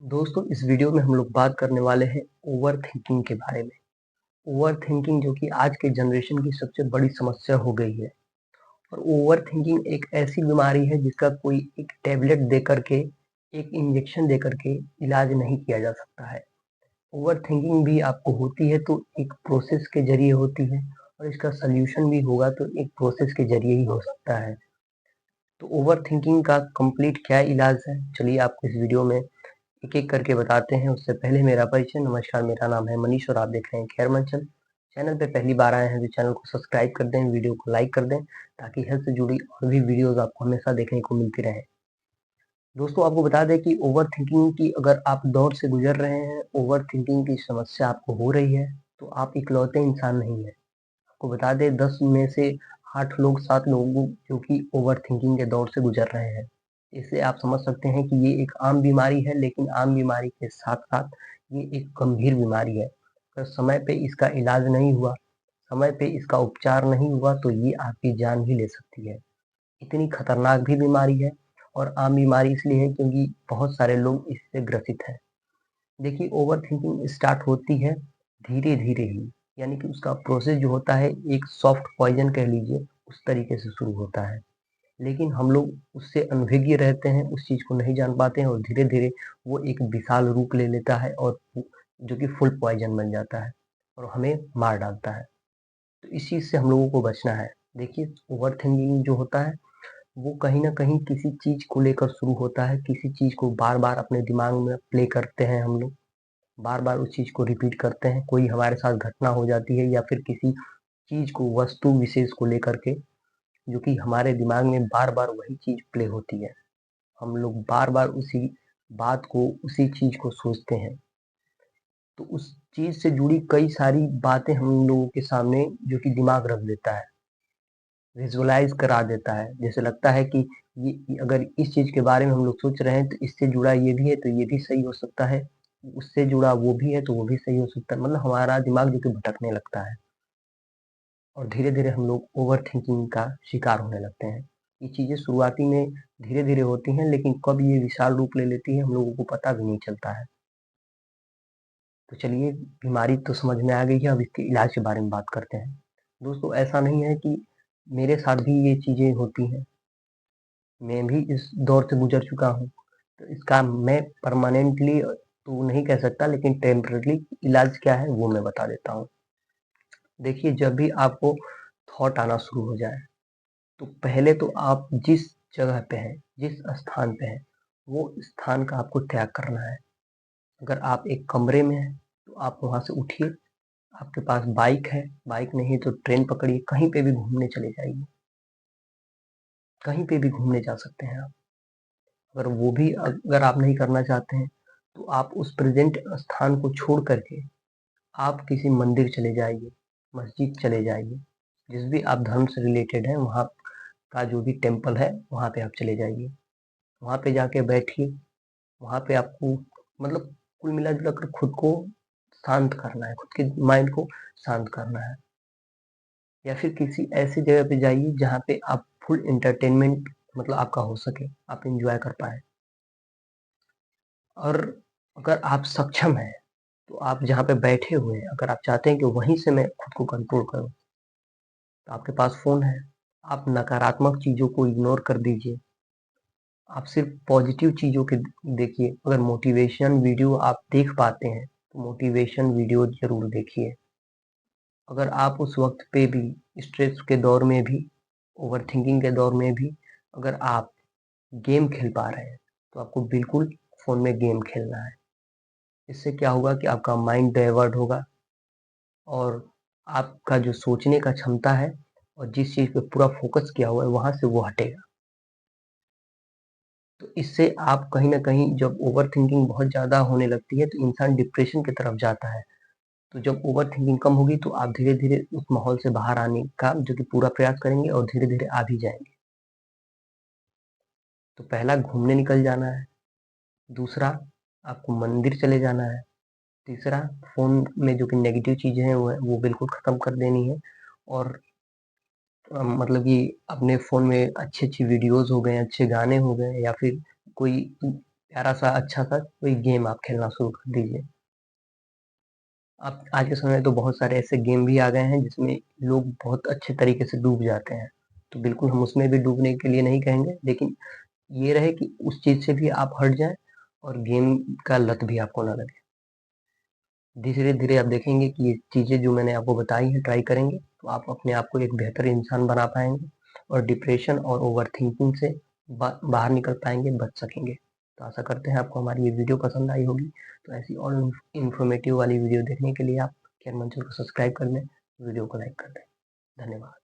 दोस्तों इस वीडियो में हम लोग बात करने वाले हैं ओवर थिंकिंग के बारे में। ओवर थिंकिंग जो कि आज के जनरेशन की सबसे बड़ी समस्या हो गई है। और ओवर थिंकिंग एक ऐसी बीमारी है जिसका कोई एक टैबलेट दे करके, एक इंजेक्शन दे करके इलाज नहीं किया जा सकता है। ओवर थिंकिंग भी आपको होती है तो एक प्रोसेस के जरिए होती है, और इसका सल्यूशन भी होगा तो एक प्रोसेस के जरिए ही हो सकता है। तो ओवर थिंकिंग का कंप्लीट क्या इलाज है, चलिए आपको इस वीडियो में एक एक करके बताते हैं। उससे पहले मेरा परिचय। नमस्कार, मेरा नाम है मनीष और आप देख रहे हैं खैर मंचल। चैनल पे पहली बार आए हैं तो चैनल को सब्सक्राइब कर दें, वीडियो को लाइक कर दें, ताकि हेल्थ से जुड़ी और भी वीडियोस आपको हमेशा देखने को मिलती रहे। दोस्तों आपको बता दें कि ओवर थिंकिंग की अगर आप दौर से गुजर रहे हैं, ओवर थिंकिंग की समस्या आपको हो रही है, तो आप इकलौते इंसान नहीं है। आपको बता दें 10 में से 8 लोग 7 लोग जो कि ओवर थिंकिंग के दौर से गुजर रहे हैं। इससे आप समझ सकते हैं कि ये एक आम बीमारी है, लेकिन आम बीमारी के साथ-साथ ये एक गंभीर बीमारी है। अगर समय पे इसका इलाज नहीं हुआ, समय पे इसका उपचार नहीं हुआ तो ये आपकी जान भी ले सकती है। इतनी खतरनाक भी बीमारी है, और आम बीमारी इसलिए है क्योंकि बहुत सारे लोग इससे ग्रसित हैं। देखिए ओवर थिंकिंग स्टार्ट होती है धीरे-धीरे ही, यानी कि उसका प्रोसेस जो होता है एक सॉफ्ट पॉइज़न कह लीजिए, उस तरीके से शुरू होता है। लेकिन हम लोग उससे अनभिज्ञ रहते हैं, उस चीज़ को नहीं जान पाते हैं, और धीरे-धीरे वो एक विशाल रूप ले लेता है और जो कि फुल पॉइज़न बन जाता है और हमें मार डालता है। तो इस चीज़ से हम लोगों को बचना है। देखिए ओवर थिंकिंग जो होता है वो कहीं न कहीं किसी चीज़ को लेकर शुरू होता है, किसी चीज़ को बार-बार अपने दिमाग में प्ले करते हैं हम लोग, बार-बार उस चीज़ को रिपीट करते हैं। कोई हमारे साथ घटना हो जाती है या फिर किसी चीज़ को, वस्तु विशेष को लेकर के, जो कि हमारे दिमाग में बार-बार वही चीज़ प्ले होती है। हम लोग बार-बार उसी बात को, उसी चीज़ को सोचते हैं। तो उस चीज़ से जुड़ी कई सारी बातें हम लोगों के सामने जो कि दिमाग रख देता है, विज़ुअलाइज़ करा देता है। जैसे लगता है कि ये अगर इस चीज़ के बारे में हम लोग सोच रहे हैं तो इससे जुड़ा ये भी है तो ये भी सही हो सकता है, उससे जुड़ा वो भी है तो वो भी सही हो सकता है। मतलब हमारा दिमाग जो कि भटकने लगता है, और धीरे-धीरे हम लोग ओवर थिंकिंग का शिकार होने लगते हैं। ये चीज़ें शुरुआती में धीरे-धीरे होती हैं, लेकिन कब ये विशाल रूप ले लेती है हम लोगों को पता भी नहीं चलता है। तो चलिए, बीमारी तो समझ में आ गई है, अब इसके इलाज के बारे में बात करते हैं। दोस्तों ऐसा नहीं है कि मेरे साथ भी ये चीज़ें होती हैं, मैं भी इस दौर से गुज़र चुका हूँ। तो इसका मैं परमानेंटली तो नहीं कह सकता, लेकिन टेम्परेरी इलाज क्या है वो मैं बता देता हूँ। देखिए जब भी आपको थॉट आना शुरू हो जाए, तो पहले तो आप जिस जगह पे हैं, जिस स्थान पे हैं, वो स्थान का आपको त्याग करना है। अगर आप एक कमरे में हैं, तो आप वहाँ से उठिए। आपके पास बाइक है, बाइक नहीं है तो ट्रेन पकड़िए, कहीं पे भी घूमने चले जाइए। कहीं पे भी घूमने जा सकते हैं आप। अगर वो भी अगर आप नहीं करना चाहते हैं, तो आप उस प्रेज़ेंट स्थान को छोड़ कर के आप किसी मंदिर चले जाइए, मस्जिद चले जाइए, जिस भी आप धर्म से रिलेटेड हैं, वहाँ का जो भी टेम्पल है, वहाँ पे आप चले जाइए। वहाँ पे जाके बैठिए, वहाँ पे आपको मतलब कुल मिला-जुला कर खुद को शांत करना है, खुद के माइंड को शांत करना है। या फिर किसी ऐसी जगह पे जाइए जहाँ पे आप फुल एंटरटेनमेंट मतलब आपका हो सके, आप एन्जॉय कर पाएँ। और अगर आप सक्षम हैं, तो आप जहाँ पे बैठे हुए हैं, अगर आप चाहते हैं कि वहीं से मैं खुद को कंट्रोल करूँ, तो आपके पास फ़ोन है। आप नकारात्मक चीज़ों को इग्नोर कर दीजिए। आप सिर्फ़ पॉज़िटिव चीज़ों के देखिए। अगर मोटिवेशन वीडियो आप देख पाते हैं, तो मोटिवेशन वीडियो ज़रूर देखिए। अगर आप उस वक़्त पे भी स्ट्रेस के दौर में भी, ओवरथिंकिंग के दौर में भी अगर आप गेम खेल पा रहे हैं, तो आपको बिल्कुल फ़ोन में गेम खेलना है। इससे क्या होगा कि आपका माइंड डाइवर्ट होगा, और आपका जो सोचने का क्षमता है और जिस चीज़ पे पूरा फ़ोकस किया हुआ है, वहाँ से वो हटेगा। तो इससे आप कहीं न कहीं जब ओवरथिंकिंग बहुत ज़्यादा होने लगती है, तो इंसान डिप्रेशन की तरफ जाता है। तो जब ओवरथिंकिंग कम होगी, तो आप धीरे-धीरे उस माहौल से बाहर आने का जो कि पूरा प्रयास करेंगे, और धीरे-धीरे आ भी जाएँगे। तो पहला घूमने निकल जाना है, दूसरा आपको मंदिर चले जाना है, तीसरा फ़ोन में जो कि नेगेटिव चीज़ें हैं वो बिल्कुल ख़त्म कर देनी है। और मतलब कि अपने फ़ोन में अच्छी-अच्छी वीडियोज़ हो गए, अच्छे गाने हो गए, या फिर कोई प्यारा सा अच्छा सा कोई गेम आप खेलना शुरू कर दीजिए। आप आज के समय में तो बहुत सारे ऐसे गेम भी आ गए हैं जिसमें लोग बहुत अच्छे तरीके से डूब जाते हैं, तो बिल्कुल हम उसमें भी डूबने के लिए नहीं कहेंगे, लेकिन ये रहे कि उस चीज़ से भी आप हट जाएँ और गेम का लत भी आपको ना लगे। धीरे-धीरे आप देखेंगे कि ये चीज़ें जो मैंने आपको बताई हैं ट्राई करेंगे, तो आप अपने आप को एक बेहतर इंसान बना पाएँगे और डिप्रेशन और ओवरथिंकिंग से बाहर निकल पाएँगे, बच सकेंगे। तो आशा करते हैं आपको हमारी ये वीडियो पसंद आई होगी। तो ऐसी और इन्फॉर्मेटिव वाली वीडियो देखने के लिए आप ज्ञान मंचल को सब्सक्राइब कर लें, वीडियो को लाइक कर दें। धन्यवाद।